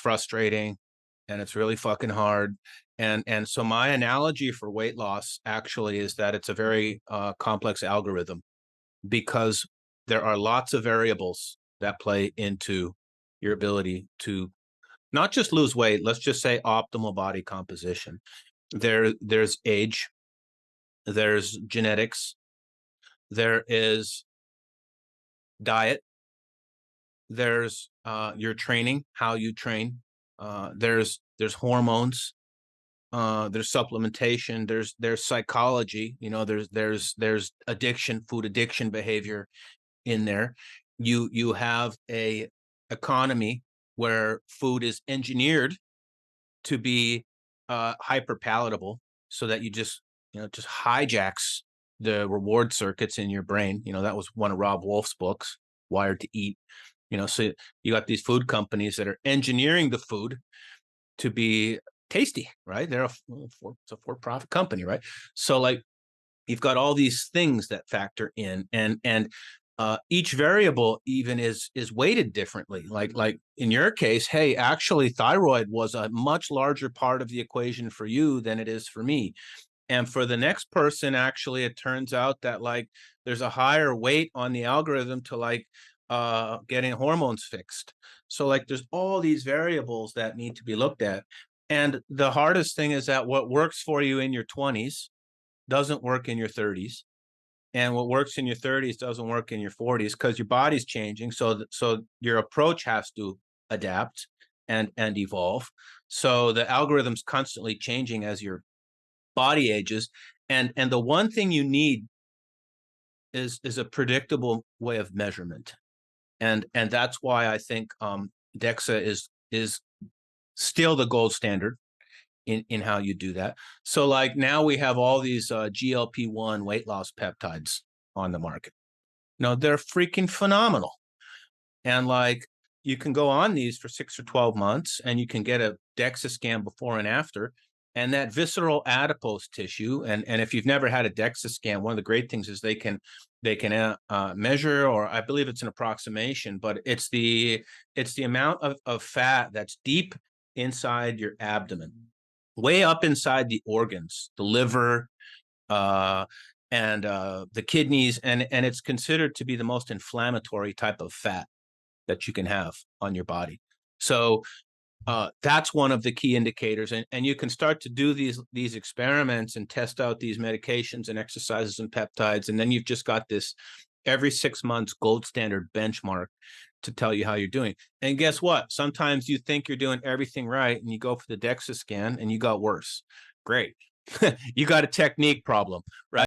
frustrating and it's really fucking hard. And so my analogy for weight loss actually is that it's a very complex algorithm because there are lots of variables that play into your ability to not just lose weight, let's just say optimal body composition. There's age, there's genetics, there is diet, there's your training, how you train, there's hormones, there's supplementation, there's psychology, there's addiction, food addiction behavior in there. You have a economy where food is engineered to be hyper palatable so that you just hijacks the reward circuits in your brain. That was one of Rob Wolf's books, Wired to Eat. So you got these food companies that are engineering the food to be tasty, right? It's a for-profit company, right? So like you've got all these things that factor in, and each variable even is weighted differently. Like in your case, hey, actually thyroid was a much larger part of the equation for you than it is for me. And for the next person, actually, it turns out that like there's a higher weight on the algorithm to like getting hormones fixed. So like there's all these variables that need to be looked at. And the hardest thing is that what works for you in your 20s doesn't work in your 30s. And what works in your 30s doesn't work in your 40s because your body's changing. So your approach has to adapt and evolve. So the algorithm's constantly changing as your body ages. And the one thing you need is a predictable way of measurement. And that's why I think DEXA is still the gold standard in how you do that. So like now we have all these GLP-1 weight loss peptides on the market. No, they're freaking phenomenal. And like you can go on these for 6 or 12 months and you can get a DEXA scan before and after. And that visceral adipose tissue, and if you've never had a DEXA scan, one of the great things is they can measure, or I believe it's an approximation, but it's the amount of fat that's deep inside your abdomen, way up inside the organs, the liver, and the kidneys, and it's considered to be the most inflammatory type of fat that you can have on your body. So that's one of the key indicators, and you can start to do these experiments and test out these medications and exercises and peptides, and then you've just got this every 6 months gold standard benchmark to tell you how you're doing. And guess what? Sometimes you think you're doing everything right, and you go for the DEXA scan, and you got worse. Great, you got a technique problem, right?